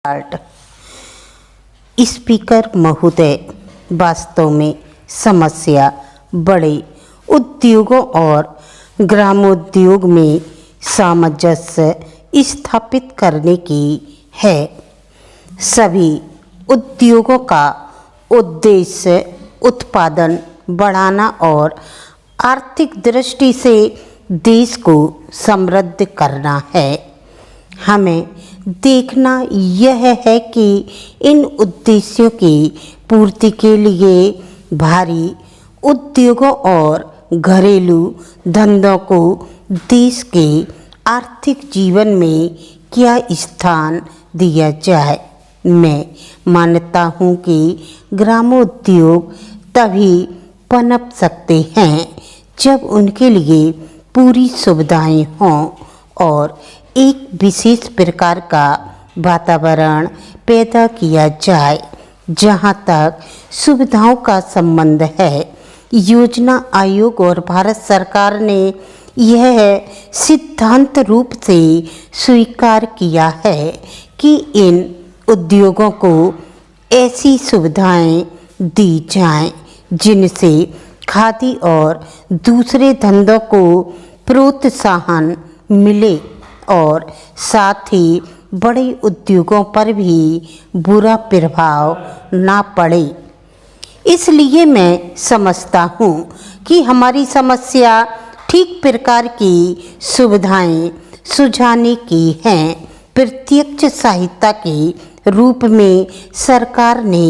Art. Speaker महोदय, वास्तव में समस्या बड़े उद्योगों और ग्रामोद्योग में सामंजस्य स्थापित करने की है। सभी उद्योगों का उद्देश्य उत्पादन बढ़ाना और आर्थिक दृष्टि से देश को समृद्ध करना है। हमें देखना यह है कि इन उद्देश्यों की पूर्ति के लिए भारी उद्योगों और घरेलू धंधों को देश के आर्थिक जीवन में क्या स्थान दिया जाए। मैं मानता हूँ कि ग्रामोद्योग तभी पनप सकते हैं जब उनके लिए पूरी सुविधाएं हों और एक विशेष प्रकार का वातावरण पैदा किया जाए। जहाँ तक सुविधाओं का संबंध है, योजना आयोग और भारत सरकार ने यह सिद्धांत रूप से स्वीकार किया है कि इन उद्योगों को ऐसी सुविधाएं दी जाएं जिनसे खादी और दूसरे धंधों को प्रोत्साहन मिले और साथ ही बड़े उद्योगों पर भी बुरा प्रभाव ना पड़े। इसलिए मैं समझता हूँ कि हमारी समस्या ठीक प्रकार की सुविधाएं सुझाने की हैं। प्रत्यक्ष सहायता के रूप में सरकार ने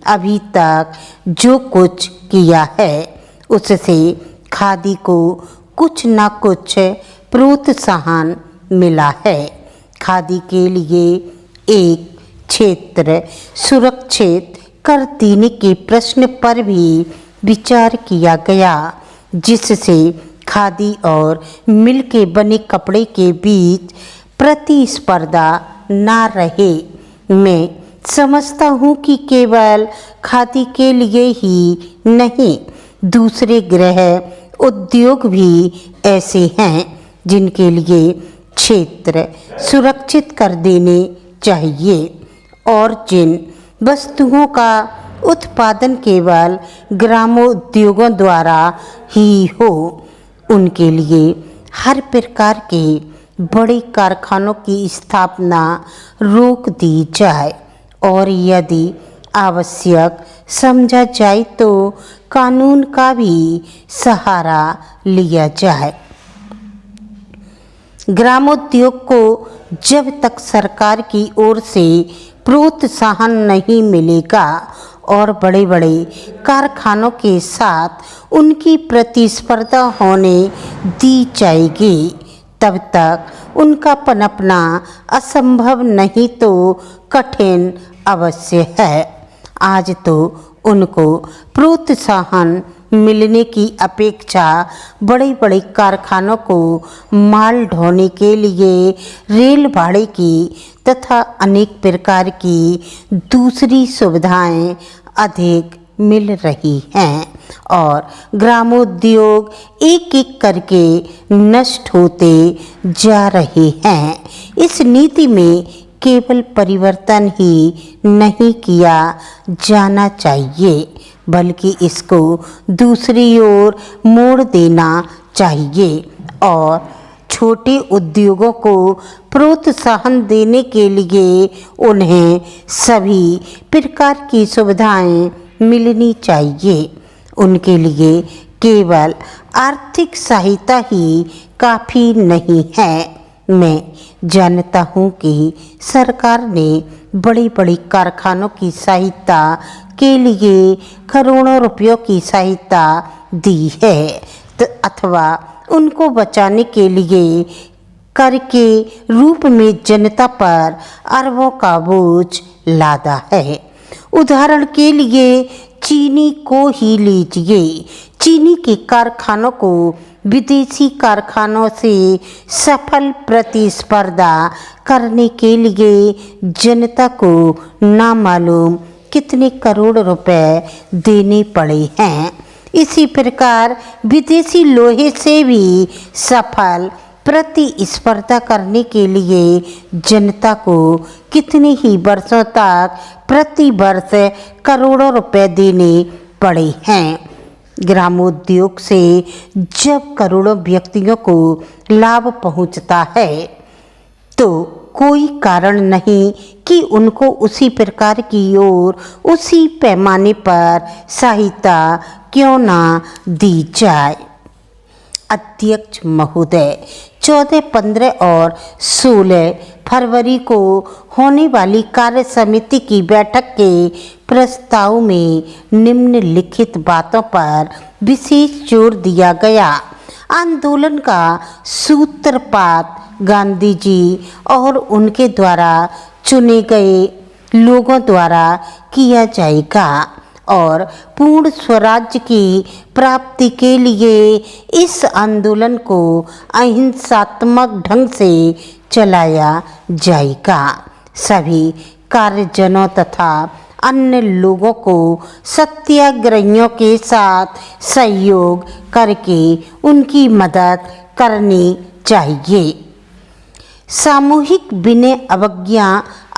अभी तक जो कुछ किया है उससे खादी को कुछ न कुछ प्रोत्साहन मिला है। खादी के लिए एक क्षेत्र सुरक्षित कर देने के प्रश्न पर भी विचार किया गया, जिससे खादी और मिल के बने कपड़े के बीच प्रतिस्पर्धा ना रहे। मैं समझता हूँ कि केवल खादी के लिए ही नहीं, दूसरे गृह उद्योग भी ऐसे हैं जिनके लिए क्षेत्र सुरक्षित कर देने चाहिए और जिन वस्तुओं का उत्पादन केवल ग्रामोद्योगों द्वारा ही हो, उनके लिए हर प्रकार के बड़े कारखानों की स्थापना रोक दी जाए और यदि आवश्यक समझा जाए तो कानून का भी सहारा लिया जाए। ग्रामोद्योग को जब तक सरकार की ओर से प्रोत्साहन नहीं मिलेगा और बड़े बड़े कारखानों के साथ उनकी प्रतिस्पर्धा होने दी जाएगी, तब तक उनका पनपना असंभव नहीं तो कठिन अवश्य है। आज तो उनको प्रोत्साहन मिलने की अपेक्षा बड़े बड़े कारखानों को माल ढोने के लिए रेल भाड़े की तथा अनेक प्रकार की दूसरी सुविधाएं अधिक मिल रही हैं और ग्रामोद्योग एक एक करके नष्ट होते जा रहे हैं। इस नीति में केवल परिवर्तन ही नहीं किया जाना चाहिए, बल्कि इसको दूसरी ओर मोड़ देना चाहिए और छोटे उद्योगों को प्रोत्साहन देने के लिए उन्हें सभी प्रकार की सुविधाएं मिलनी चाहिए। उनके लिए केवल आर्थिक सहायता ही काफ़ी नहीं है। मैं जानता हूँ कि सरकार ने बड़ी बड़ी कारखानों की सहायता के लिए करोड़ों रुपयों की सहायता दी है अथवा उनको बचाने के लिए कर के रूप में जनता पर अरबों का बोझ लादा है। उदाहरण के लिए चीनी को ही लीजिए। चीनी के कारखानों को विदेशी कारखानों से सफल प्रतिस्पर्धा करने के लिए जनता को नामालूम कितने करोड़ रुपए देने पड़े हैं। इसी प्रकार विदेशी लोहे से भी सफल प्रतिस्पर्धा करने के लिए जनता को कितने ही वर्षों तक प्रति वर्ष करोड़ों रुपए देने पड़े हैं। ग्रामोद्योग से जब करोड़ों व्यक्तियों को लाभ पहुंचता है तो कोई कारण नहीं कि उनको उसी प्रकार की और उसी पैमाने पर सहायता क्यों ना दी जाए। अध्यक्ष महोदय, 14, 15 और 16 फरवरी को होने वाली कार्य समिति की बैठक के प्रस्ताव में निम्नलिखित बातों पर विशेष जोर दिया गया। आंदोलन का सूत्रपात गांधी जी और उनके द्वारा चुने गए लोगों द्वारा किया जाएगा और पूर्ण स्वराज्य की प्राप्ति के लिए इस आंदोलन को अहिंसात्मक ढंग से चलाया जाएगा। सभी कार्यजनों तथा अन्य लोगों को सत्याग्रहियों के साथ सहयोग करके उनकी मदद करनी चाहिए। सामूहिक विनय अवज्ञा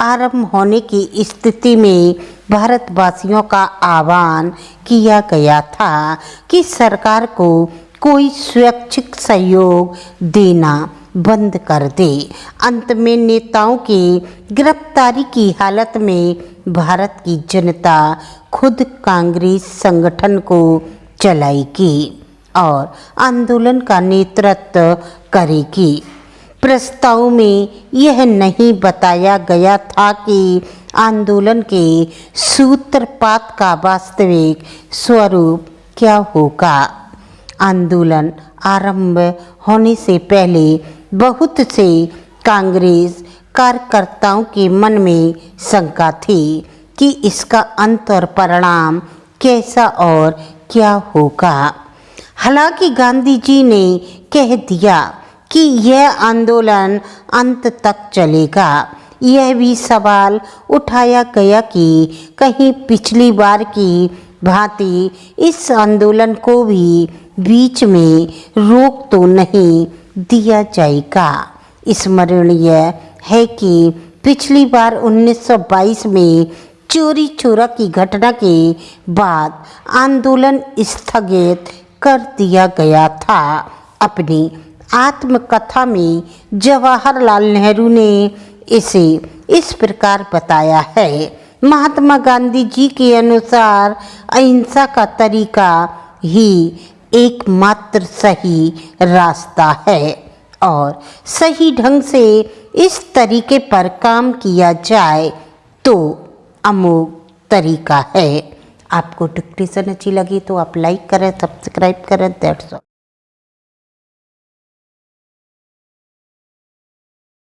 आरंभ होने की स्थिति में भारतवासियों का आह्वान किया गया था कि सरकार को कोई स्वैच्छिक सहयोग देना बंद कर दे। अंत में नेताओं की गिरफ्तारी की हालत में भारत की जनता खुद कांग्रेस संगठन को चलाएगी और आंदोलन का नेतृत्व करेगी। प्रस्ताव में यह नहीं बताया गया था कि आंदोलन के सूत्रपात का वास्तविक स्वरूप क्या होगा। आंदोलन आरंभ होने से पहले बहुत से कांग्रेस कार्यकर्ताओं के मन में शंका थी कि इसका अंत और परिणाम कैसा और क्या होगा। हालांकि गांधी जी ने कह दिया कि यह आंदोलन अंत तक चलेगा। यह भी सवाल उठाया गया कि कहीं पिछली बार की भांति इस आंदोलन को भी बीच में रोक तो नहीं दिया जाएगा। स्मरणीय है कि पिछली बार 1922 में चोरी चोरा की घटना के बाद आंदोलन स्थगित कर दिया गया था। अपनी आत्मकथा में जवाहरलाल नेहरू ने इसे इस प्रकार बताया है। महात्मा गांधी जी के अनुसार अहिंसा का तरीका ही एकमात्र सही रास्ता है और सही ढंग से इस तरीके पर काम किया जाए तो अमोघ तरीका है। आपको डिस्कशन अच्छी लगी तो आप लाइक करें, सब्सक्राइब करें। That's all.